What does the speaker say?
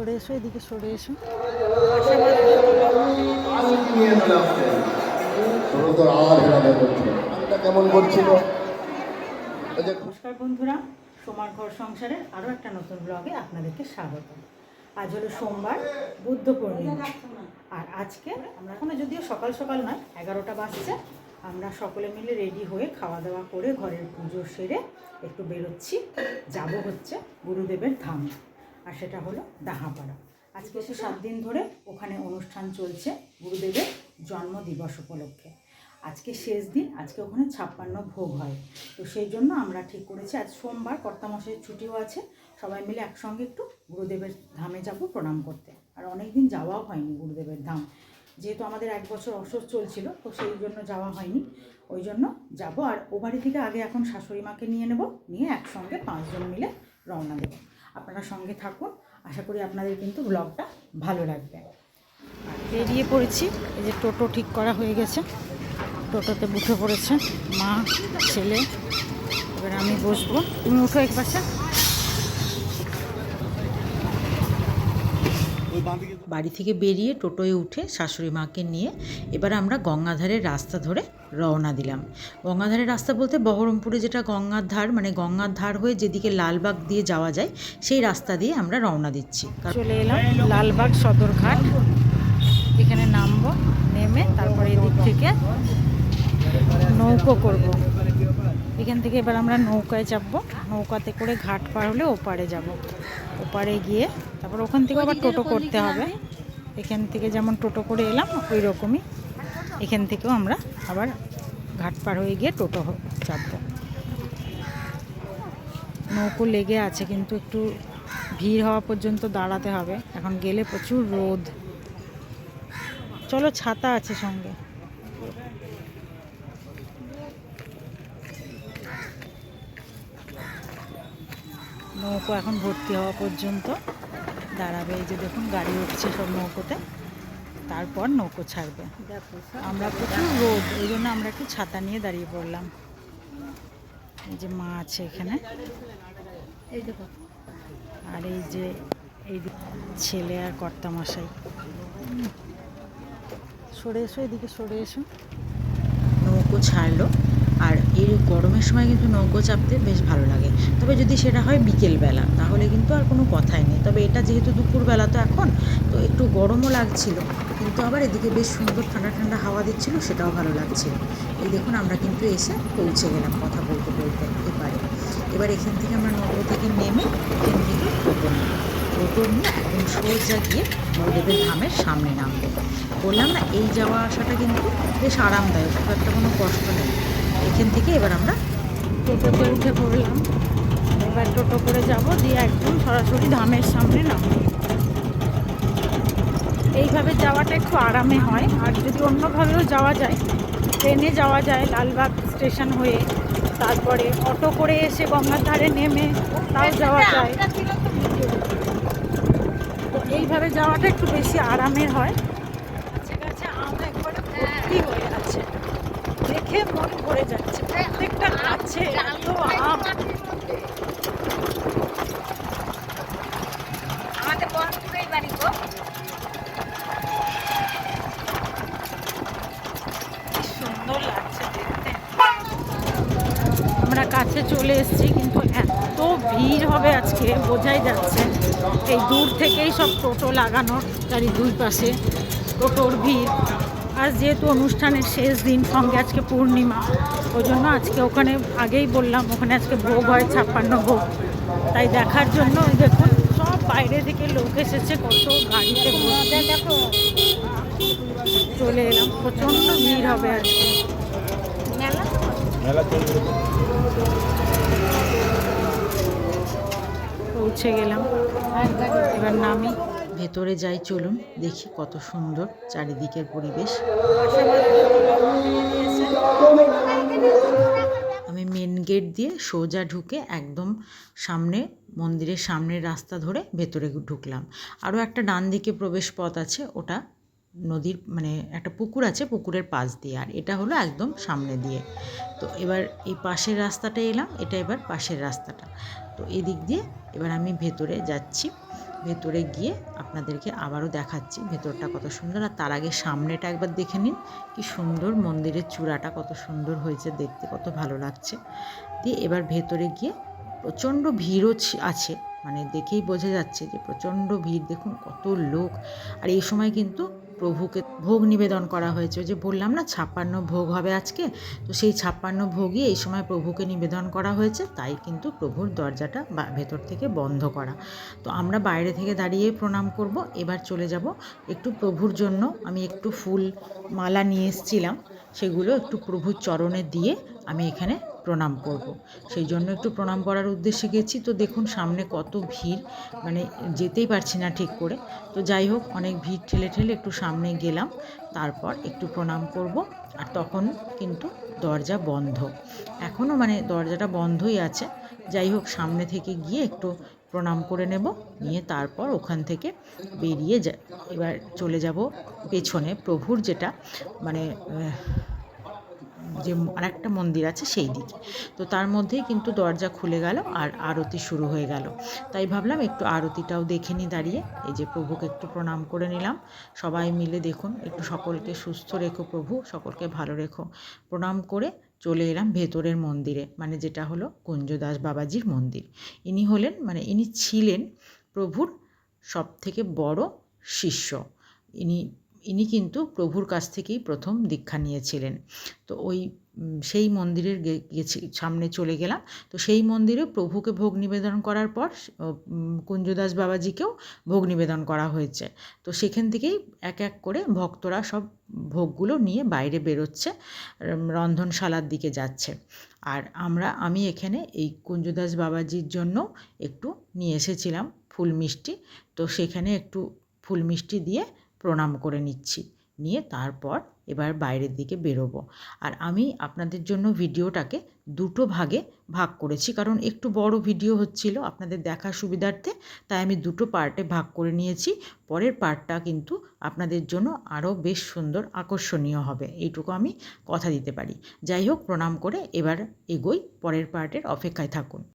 সরে এসো, এদিকে সরে এসো। নমস্কার বন্ধুরা, সোমার ঘর সংসারের আরও একটা নতুন ব্লগে আপনাদেরকে স্বাগত। আজ হলো সোমবার, বুদ্ধ পূর্ণিমা। আর আজকে আমরা এখন যদিও সকাল সকাল নয়, 11টা বাজছে, আমরা সকলে মিলে রেডি হয়ে খাওয়া দাওয়া করে ঘরের পুজো সেরে একটু বেরোচ্ছি। যাব হচ্ছে গুরুদেবের ধাম, আর সেটা হলো দাহাপাড়া। আজকে 7 দিন ধরে ওখানে অনুষ্ঠান চলছে গুরুদেবের জন্মদিবস উপলক্ষে। আজকে শেষ দিন, আজকে ওখানে 56 ভোগ হয়। তো সেই জন্য আমরা ঠিক করেছি আজ সোমবার, কর্তামশাইয়ের ছুটিও আছে, সবাই মিলে একসঙ্গে একটু গুরুদেবের ধামে যাব প্রণাম করতে। আর অনেক দিন যাওয়াও হয়নি গুরুদেবের ধাম, যেহেতু আমাদের 1 বছর অসুখ চলছিল, তো সেই জন্য যাওয়া হয়নি। ওই জন্য যাব। আর ও বাড়ি থেকে আগে এখন শাশুড়ি মাকে নিয়ে নেব, নিয়ে একসঙ্গে 5 জন মিলে রওনা দেব। আপনারা সঙ্গে থাকুন, আশা করি আপনাদের কিন্তু ব্লগটা ভালো লাগবে। আর বেরিয়ে পড়েছি, এই যে টোটো ঠিক করা হয়ে গেছে, টোটোতে উঠে পড়েছে মা ছেলে। এবার আমি বসবো, তুমি উঠো এক পাশে। বাড়ি থেকে বেরিয়ে টোটোয় উঠে শাশুড়ি মাকে নিয়ে এবার আমরা গঙ্গাধারের রাস্তা ধরে রওনা দিলাম। গঙ্গাধারের রাস্তা বলতে বহরমপুরে যেটা গঙ্গার ধার, মানে গঙ্গার ধার হয়ে যেদিকে লালবাগ দিয়ে যাওয়া যায় সেই রাস্তা দিয়ে আমরা রওনা দিচ্ছি। চলে এলাম লালবাগ সদরঘাট, এখানে নামবো, নেমে তারপরে এদিক থেকে নৌকো করব। এখান থেকে এবার আমরা নৌকায় চাপবো, নৌকাতে করে ঘাট পার হলে ওপারে যাব। ওপারে গিয়ে তারপর ওখান থেকে আবার টোটো করতে হবে। এখান থেকে যেমন টোটো করে এলাম ওই রকমই এখান থেকেও আমরা আবার ঘাট পার হয়ে গিয়ে টোটো চাপবো। নৌকো লেগে আছে, কিন্তু একটু ভিড় হওয়া পর্যন্ত দাঁড়াতে হবে। এখন গেলে প্রচুর রোদ। চলো, ছাতা আছে সঙ্গে। নৌকো এখন ভর্তি হওয়া পর্যন্ত দাঁড়াবে। এই যে দেখুন গাড়ি উঠছে সব নৌকোতে, তারপর নৌকো ছাড়বে। আমরা প্রচুর রোদ, ওই জন্য আমরা একটু ছাতা নিয়ে দাঁড়িয়ে পড়লাম। এই যে মা আছে এখানে, এই দেখো, আর এই যে এই ছেলে আর কর্তামশাই। সরে এসো, এদিকে সরে এসো। নৌকো ছাড়লো, আর এই গরমের সময় কিন্তু নৌকো চাপতে বেশ ভালো লাগে। তবে যদি সেটা হয় বিকেলবেলা, তাহলে কিন্তু আর কোনো কথাই নেই। তবে এটা যেহেতু দুপুরবেলা, তো এখন তো একটু গরমও লাগছিল, কিন্তু আবার এদিকে বেশ সুন্দর ঠান্ডা ঠান্ডা হাওয়া দিচ্ছিল, সেটাও ভালো লাগছিল। এই দেখুন আমরা কিন্তু এসে পৌঁছে গেলাম কথা বলতে বলতে এবারে। এবার এখান থেকে আমরা নৌকো থেকে নেমে এখান থেকে টোটো নিই, টোটো নিয়ে একদম সোজা গিয়ে গুরুদেবের ধামের সামনে নামবো। বললাম না, এই যাওয়া আসাটা কিন্তু বেশ আরামদায়ক, খুব একটা কোনো কষ্ট নেই। এখান থেকে এবার আমরা টোটোতে উঠে পড়লাম। এবার টোটো করে যাব, দিয়ে একদম সরাসরি ধামের সামনে নামবো। এইভাবে যাওয়াটা একটু আরামে হয়। আর যদি অন্যভাবেও যাওয়া যায়, ট্রেনে যাওয়া যায় লালবাগ স্টেশন হয়ে, তারপরে অটো করে এসে গঙ্গার ধারে নেমে তাও যাওয়া যায়। তো এইভাবে যাওয়াটা একটু বেশি আরামের হয়। কাছে কাছে আম একবারে ভর্তি হয়ে আছে, দেখে মন ভরে যাচ্ছে। প্রত্যেকটা গাছে এত আম। আমাদের বন্ধুরাই বাড়ি গো। সুন্দর লাগছে দেখতে। আমরা কাছে চলে এসেছি, কিন্তু এত ভিড় হবে আজকে বোঝাই যাচ্ছে। এই দূর থেকেই সব টোটো লাগানো, চারি দুই পাশে টোটোর ভিড়। আর যেহেতু অনুষ্ঠানের শেষ দিন, সঙ্গে আজকে পূর্ণিমা, ওই জন্য আজকে ওখানে আগেই বললাম ওখানে আজকে ভোগ হয়, 56 ভোগ। তাই দেখার জন্য ওই দেখুন সব বাইরে থেকে লোক এসেছে, কত গাড়িতে দেখো চলে এলাম। প্রচণ্ড ভিড় হবে আজকে। পৌঁছে গেলাম, এবার নামি, ভেতরে যাই। চলুন দেখি কত সুন্দর চারিদিকের পরিবেশ। আমি মেন গেট দিয়ে সোজা ঢুকে একদম সামনে মন্দিরের সামনের রাস্তা ধরে ভেতরে ঢুকলাম। আরও একটা ডান দিকে প্রবেশ পথ আছে, ওটা নদীর মানে একটা পুকুর আছে, পুকুরের পাশ দিয়ে। আর এটা হলো একদম সামনে দিয়ে। তো এবার এই পাশের রাস্তাটা এলাম, এটা এবার পাশের রাস্তাটা। তো এদিক দিয়ে এবার আমি ভেতরে যাচ্ছি। ভেতরে গিয়ে আপনাদেরকে আবারও দেখাচ্ছি ভেতরটা কত সুন্দর। আর তার আগে সামনেটা একবার দেখে নিন, কি সুন্দর মন্দিরের চূড়াটা কত সুন্দর হয়েছে, দেখতে কত ভালো লাগছে। দিয়ে এবার ভেতরে গিয়ে প্রচণ্ড ভিড়ও আছে, মানে দেখেই বোঝা যাচ্ছে যে প্রচণ্ড ভিড়, দেখুন কত লোক। আর এই সময় কিন্তু প্রভুকে ভোগ নিবেদন করা হয়েছে, ওই যে বললাম না 56 ভোগ হবে আজকে, তো সেই 56 ভোগই এই সময় প্রভুকে নিবেদন করা হয়েছে, তাই কিন্তু প্রভুর দরজাটা ভেতর থেকে বন্ধ করা। তো আমরা বাইরে থেকে দাঁড়িয়ে প্রণাম করব। এবার চলে যাব একটু প্রভুর জন্য, আমি একটু ফুল মালা নিয়ে এসেছিলাম, সেগুলো একটু প্রভুর চরণে দিয়ে আমি এখানে প্রণাম করব। সেই জন্য একটু প্রণাম করার উদ্দেশ্যে গেছি। তো দেখুন সামনে কত ভিড়, মানে যেতেই পারছি না ঠিক করে। তো যাই হোক, অনেক ভিড় ঠেলে ঠেলে একটু সামনে গেলাম, তারপর একটু প্রণাম করব। আর তখন কিন্তু দরজা বন্ধ, এখনও মানে দরজাটা বন্ধই আছে। যাই হোক, সামনে থেকে গিয়ে একটু প্রণাম করে নেব, নিয়ে তারপর ওখান থেকে বেরিয়ে এবার চলে যাব পেছনে প্রভুর যেটা মানে যে আরেকটা মন্দির আছে সেই দিকে। তো তার মধ্যেই কিন্তু দরজা খুলে গেল আর আরতি শুরু হয়ে গেল। তাই ভাবলাম একটু আরতিটাও দেখে নিই দাঁড়িয়ে। এই যে প্রভুকে একটু প্রণাম করে নিলাম, সবাই মিলে দেখুন একটু সকলকে সুস্থ রেখো প্রভু, সকলকে ভালো রেখো। প্রণাম করে চলে এলাম ভেতরের মন্দিরে, মানে যেটা হলো কুঞ্জদাস বাবাজির মন্দির। ইনি হলেন, মানে ইনি ছিলেন প্রভুর সবথেকে বড় শিষ্য। ইনি কিন্তু প্রভুর কাছ থেকেই প্রথম দীক্ষা নিয়েছিলেন। তো সেই মন্দিরের সামনে চলে গেলাম। তো সেই মন্দিরে প্রভুকে ভোগ নিবেদন করার পর কুঞ্জদাস বাবাজিকেও ভোগ নিবেদন করা হয়েছে। তো সেখান থেকেই এক এক করে ভক্তরা সব ভোগগুলো নিয়ে বাইরে বেরোচ্ছে, রন্ধনশালার দিকে যাচ্ছে। আর আমি এখানে এই কুঞ্জদাস বাবাজির জন্য একটু নিয়ে এসেছিলাম ফুল মিষ্টি। তো সেখানে একটু ফুল মিষ্টি দিয়ে প্রণাম করে নিচ্ছি, নিয়ে তারপর এবার বাইরের দিকে বেরোবো। আর আমি আপনাদের জন্য ভিডিওটাকে দুটো ভাগে ভাগ করেছি, কারণ একটু বড় ভিডিও হচ্ছিল আপনাদের দেখার সুবিধার্থে, তাই আমি দুটো পার্টে ভাগ করে নিয়েছি। পরের পার্টটা কিন্তু আপনাদের জন্য আরও বেশ সুন্দর আকর্ষণীয় হবে, এইটুকু আমি কথা দিতে পারি। যাই হোক, প্রণাম করে এবার এগোই, পরের পার্টের অপেক্ষায় থাকুন।